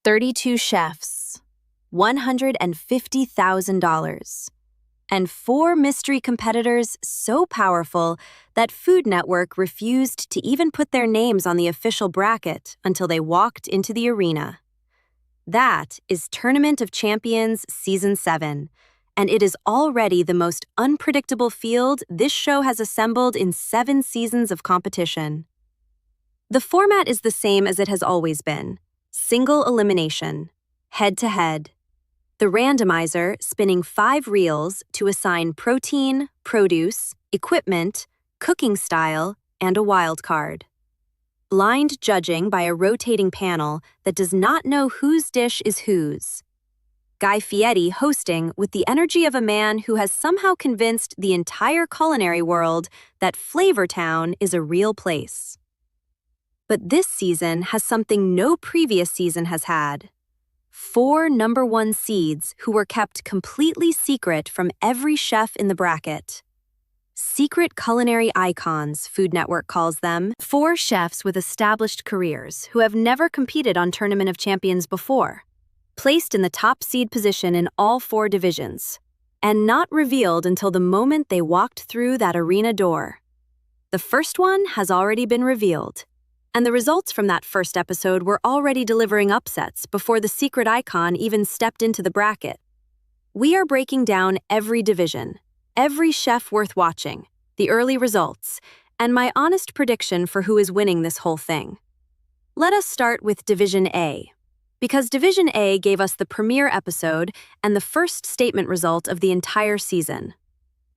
32 chefs, $150,000, and 4 mystery competitors so powerful that Food Network refused to even put their names on the official bracket until they walked into the arena. That is Tournament of Champions Season 7, and it is already the most unpredictable field this show has assembled in 7 seasons of competition. The format is the same as it has always been: single elimination, head-to-head. The randomizer spinning 5 reels to assign protein, produce, equipment, cooking style, and a wild card. Blind judging by a rotating panel that does not know whose dish is whose. Guy Fieri hosting with the energy of a man who has somehow convinced the entire culinary world that Flavortown is a real place. But this season has something no previous season has had: 4 #1 seeds who were kept completely secret from every chef in the bracket. Secret culinary icons, Food Network calls them. 4 chefs with established careers who have never competed on Tournament of Champions before, placed in the top seed position in all 4 divisions, and not revealed until the moment they walked through that arena door. The first one has already been revealed, and the results from that first episode were already delivering upsets before the secret icon even stepped into the bracket. We are breaking down every division, every chef worth watching, the early results, and my honest prediction for who is winning this whole thing. Let us start with Division A, because Division A gave us the premiere episode and the first statement result of the entire season.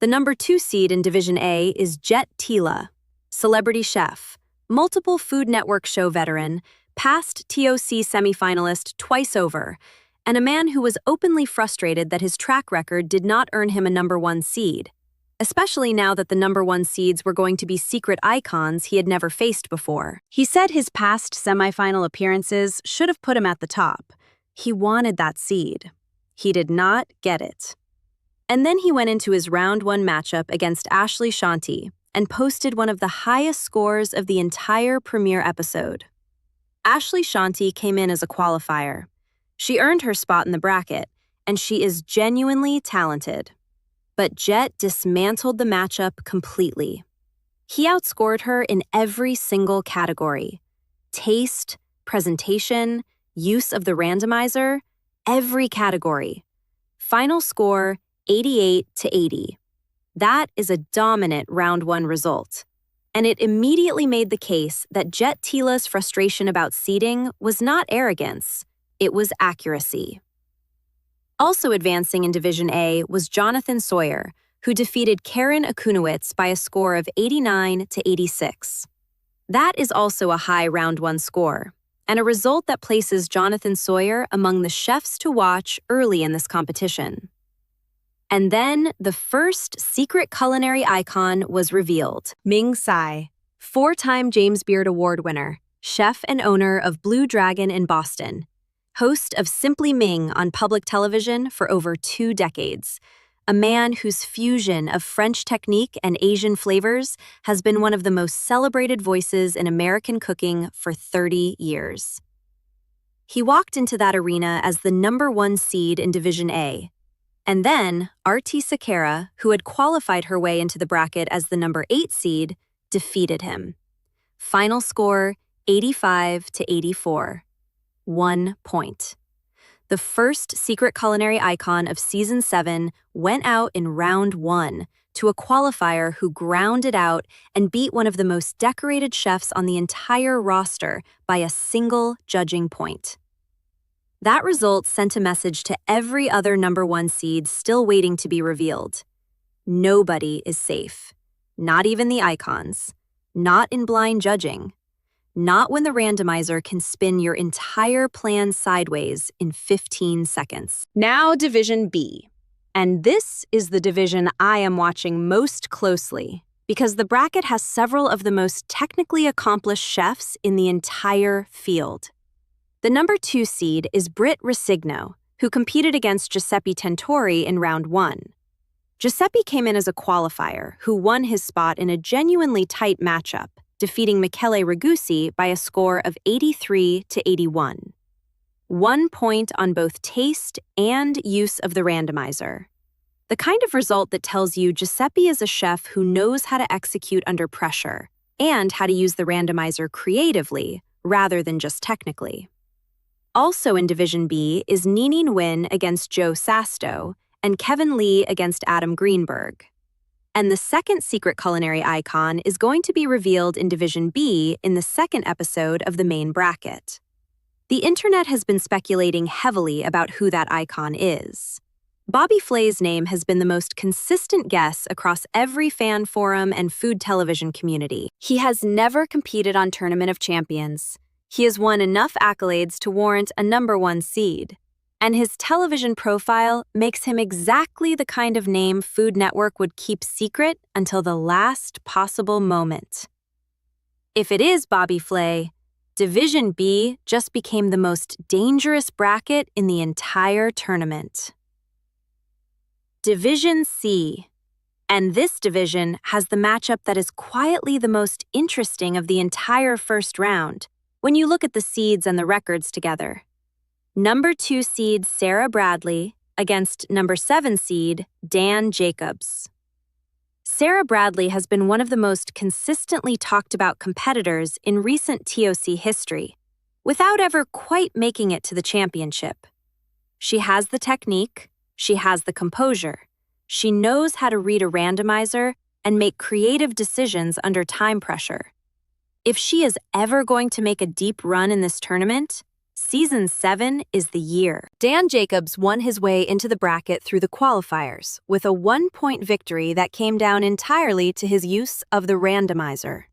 The #2 seed in Division A is Jet Tila, celebrity chef, multiple Food Network show veteran, past TOC semifinalist twice over, and a man who was openly frustrated that his track record did not earn him a #1 seed, especially now that the #1 seeds were going to be secret icons he had never faced before. He said his past semifinal appearances should have put him at the top. He wanted that seed. He did not get it. And then he went into his round 1 matchup against Ashley Shanti and posted one of the highest scores of the entire premiere episode. Ashley Shanti came in as a qualifier. She earned her spot in the bracket, and she is genuinely talented. But Jet dismantled the matchup completely. He outscored her in every single category: taste, presentation, use of the randomizer, every category. Final score, 88-80. That is a dominant round 1 result, and it immediately made the case that Jet Tila's frustration about seeding was not arrogance, it was accuracy. Also advancing in Division A was Jonathan Sawyer, who defeated Karen Akunowitz by a score of 89-86. That is also a high round 1 score, and a result that places Jonathan Sawyer among the chefs to watch early in this competition. And then the first secret culinary icon was revealed: Ming Tsai, 4-time James Beard Award winner, chef and owner of Blue Dragon in Boston, host of Simply Ming on public television for over 2 decades, a man whose fusion of French technique and Asian flavors has been one of the most celebrated voices in American cooking for 30 years. He walked into that arena as the #1 seed in Division A, and then Arti Sakara, who had qualified her way into the bracket as the #8 seed, defeated him. Final score, 85-84. 1 point. The first secret culinary icon of Season 7 went out in round 1 to a qualifier who ground it out and beat one of the most decorated chefs on the entire roster by a single judging point. That result sent a message to every other #1 seed still waiting to be revealed. Nobody is safe. Not even the icons. Not in blind judging. Not when the randomizer can spin your entire plan sideways in 15 seconds. Now Division B. And this is the division I am watching most closely, because the bracket has several of the most technically accomplished chefs in the entire field. The #2 seed is Britt Resigno, who competed against Giuseppe Tentori in round 1. Giuseppe came in as a qualifier who won his spot in a genuinely tight matchup, defeating Michele Ragussi by a score of 83-81. 1 point on both taste and use of the randomizer. The kind of result that tells you Giuseppe is a chef who knows how to execute under pressure and how to use the randomizer creatively rather than just technically. Also in Division B is Nini Nguyen against Joe Sasto and Kevin Lee against Adam Greenberg. And the second secret culinary icon is going to be revealed in Division B in the second episode of the main bracket. The internet has been speculating heavily about who that icon is. Bobby Flay's name has been the most consistent guess across every fan forum and food television community. He has never competed on Tournament of Champions. He has won enough accolades to warrant a #1 seed. And his television profile makes him exactly the kind of name Food Network would keep secret until the last possible moment. If it is Bobby Flay, Division B just became the most dangerous bracket in the entire tournament. Division C. And this division has the matchup that is quietly the most interesting of the entire first round when you look at the seeds and the records together. #2 seed Sarah Bradley against #7 seed Dan Jacobs. Sarah Bradley has been one of the most consistently talked about competitors in recent TOC history, without ever quite making it to the championship. She has the technique, she has the composure, she knows how to read a randomizer and make creative decisions under time pressure. If she is ever going to make a deep run in this tournament, Season 7 is the year. Dan Jacobs won his way into the bracket through the qualifiers with a 1-point victory that came down entirely to his use of the randomizer.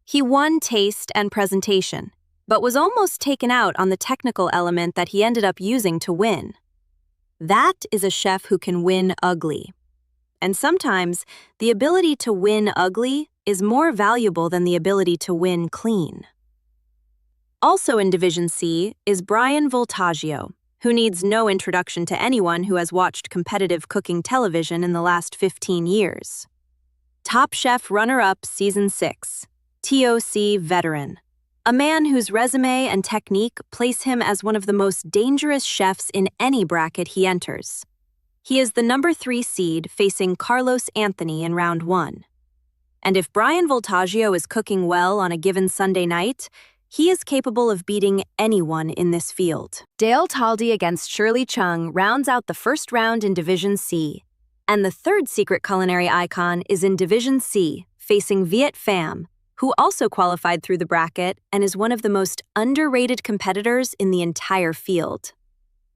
He won taste and presentation, but was almost taken out on the technical element that he ended up using to win. That is a chef who can win ugly. And sometimes, the ability to win ugly is more valuable than the ability to win clean. Also in Division C is Brian Voltaggio, who needs no introduction to anyone who has watched competitive cooking television in the last 15 years. Top Chef runner-up Season 6, TOC veteran, a man whose resume and technique place him as one of the most dangerous chefs in any bracket he enters. He is the #3 seed facing Carlos Anthony in Round 1. And if Brian Voltaggio is cooking well on a given Sunday night, he is capable of beating anyone in this field. Dale Taldi against Shirley Chung rounds out the first round in Division C. And the third secret culinary icon is in Division C, facing Viet Pham, who also qualified through the bracket and is one of the most underrated competitors in the entire field.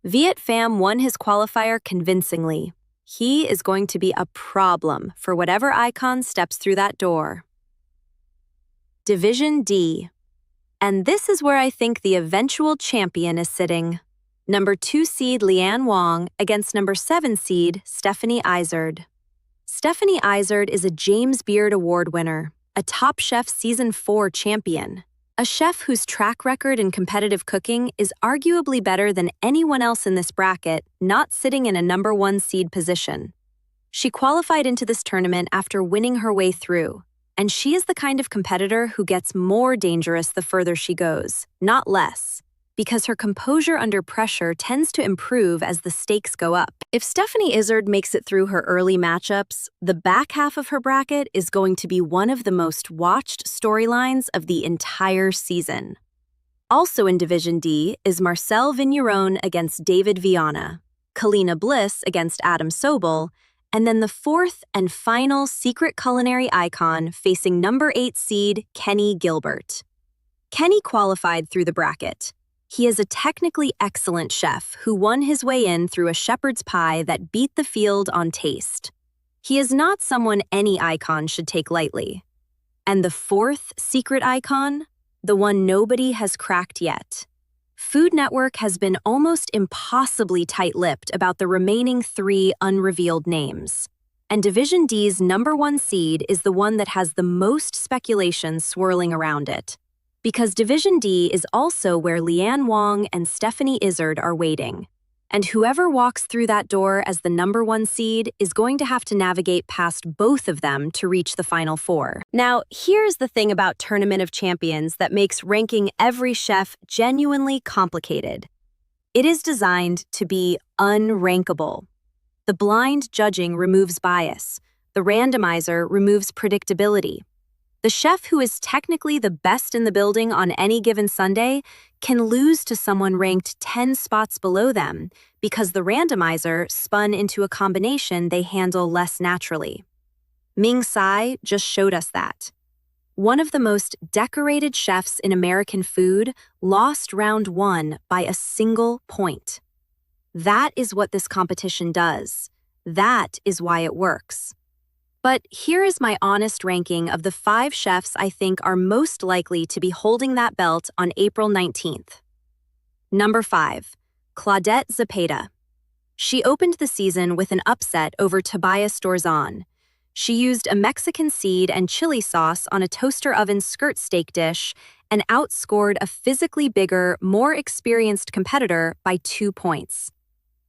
Viet Pham won his qualifier convincingly. He is going to be a problem for whatever icon steps through that door. Division D. And this is where I think the eventual champion is sitting. #2 seed Leanne Wong against #7 seed Stephanie Izard. Stephanie Izard is a James Beard Award winner, a Top Chef Season 4 champion, a chef whose track record in competitive cooking is arguably better than anyone else in this bracket, not sitting in a #1 seed position. She qualified into this tournament after winning her way through. And she is the kind of competitor who gets more dangerous the further she goes, not less, because her composure under pressure tends to improve as the stakes go up. If Stephanie Izard makes it through her early matchups, the back half of her bracket is going to be one of the most watched storylines of the entire season. Also in Division D is Marcel Vigneron against David Viana, Kalina Bliss against Adam Sobel, and then the fourth and final secret culinary icon facing #8 seed Kenny Gilbert. Kenny qualified through the bracket. He is a technically excellent chef who won his way in through a shepherd's pie that beat the field on taste. He is not someone any icon should take lightly. And the fourth secret icon, the one nobody has cracked yet. Food Network has been almost impossibly tight-lipped about the remaining 3 unrevealed names. And Division D's #1 seed is the one that has the most speculation swirling around it. Because Division D is also where Leanne Wong and Stephanie Izard are waiting. And whoever walks through that door as the #1 seed is going to have to navigate past both of them to reach the Final 4. Now, here's the thing about Tournament of Champions that makes ranking every chef genuinely complicated. It is designed to be unrankable. The blind judging removes bias. The randomizer removes predictability. The chef who is technically the best in the building on any given Sunday can lose to someone ranked 10 spots below them because the randomizer spun into a combination they handle less naturally. Ming Tsai just showed us that. One of the most decorated chefs in American food lost round 1 by a single point. That is what this competition does. That is why it works. But here is my honest ranking of the 5 chefs I think are most likely to be holding that belt on April 19th. Number 5, Claudette Zepeda. She opened the season with an upset over Tobias Dorzan. She used a Mexican seed and chili sauce on a toaster oven skirt steak dish and outscored a physically bigger, more experienced competitor by 2 points.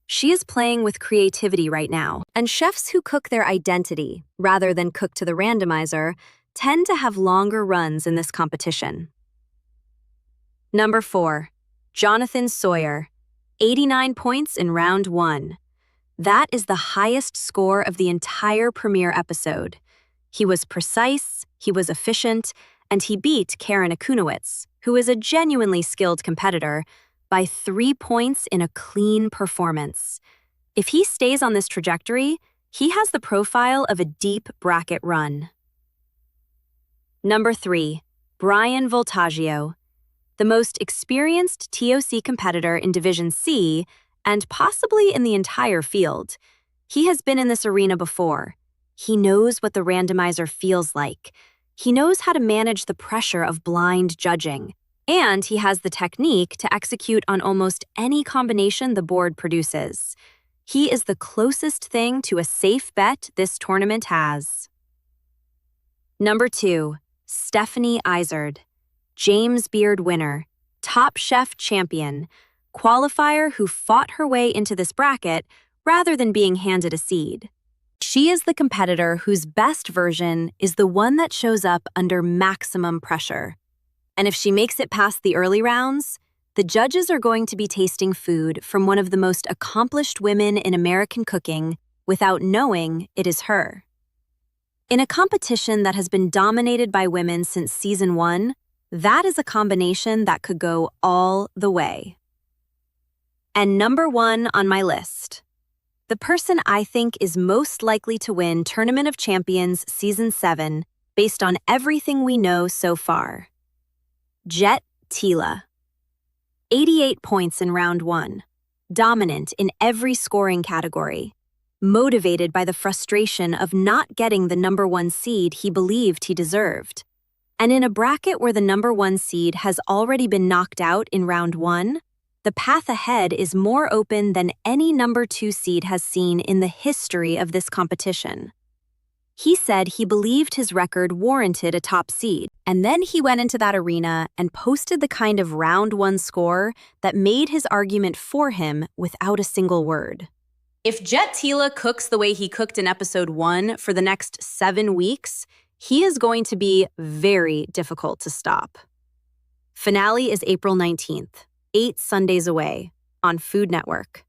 She is playing with creativity right now, and chefs who cook their identity rather than cook to the randomizer tend to have longer runs in this competition. Number 4, Jonathan Sawyer, 89 points in round 1. That is the highest score of the entire premiere episode. He was precise, he was efficient, and he beat Karen Akunowitz, who is a genuinely skilled competitor, by 3 points in a clean performance. If he stays on this trajectory, he has the profile of a deep bracket run. Number 3, Brian Voltaggio, the most experienced TOC competitor in Division C and possibly in the entire field. He has been in this arena before. He knows what the randomizer feels like. He knows how to manage the pressure of blind judging. And he has the technique to execute on almost any combination the board produces. He is the closest thing to a safe bet this tournament has. Number 2, Stephanie Izard, James Beard winner, Top Chef champion, qualifier who fought her way into this bracket rather than being handed a seed. She is the competitor whose best version is the one that shows up under maximum pressure. And if she makes it past the early rounds, the judges are going to be tasting food from one of the most accomplished women in American cooking without knowing it is her. In a competition that has been dominated by women since season 1, that is a combination that could go all the way. And number 1 on my list, the person I think is most likely to win Tournament of Champions Season 7 based on everything we know so far. Jet Tila. 88 points in round 1. Dominant in every scoring category. Motivated by the frustration of not getting the number 1 seed he believed he deserved. And in a bracket where the number 1 seed has already been knocked out in round 1, the path ahead is more open than any number 2 seed has seen in the history of this competition. He said he believed his record warranted a top seed, and then he went into that arena and posted the kind of round 1 score that made his argument for him without a single word. If Jet Tila cooks the way he cooked in episode 1 for the next 7 weeks, he is going to be very difficult to stop. Finale is April 19th, 8 Sundays away, on Food Network.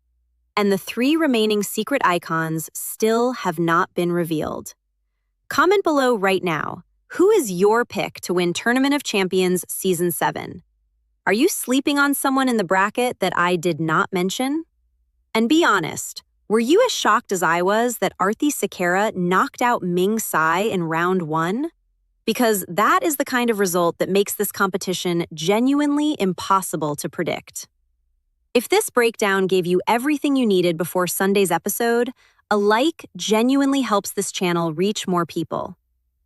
And the 3 remaining secret icons still have not been revealed. Comment below right now, who is your pick to win Tournament of Champions Season 7? Are you sleeping on someone in the bracket that I did not mention? And be honest, were you as shocked as I was that Arthi Sequeira knocked out Ming Tsai in round 1? Because that is the kind of result that makes this competition genuinely impossible to predict. If this breakdown gave you everything you needed before Sunday's episode, a like genuinely helps this channel reach more people.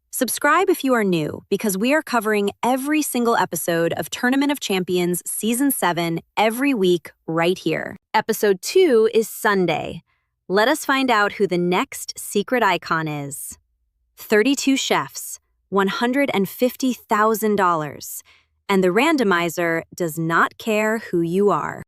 Subscribe if you are new, because we are covering every single episode of Tournament of Champions Season 7 every week right here. Episode 2 is Sunday. Let us find out who the next secret icon is. 32 chefs, $150,000, and the randomizer does not care who you are.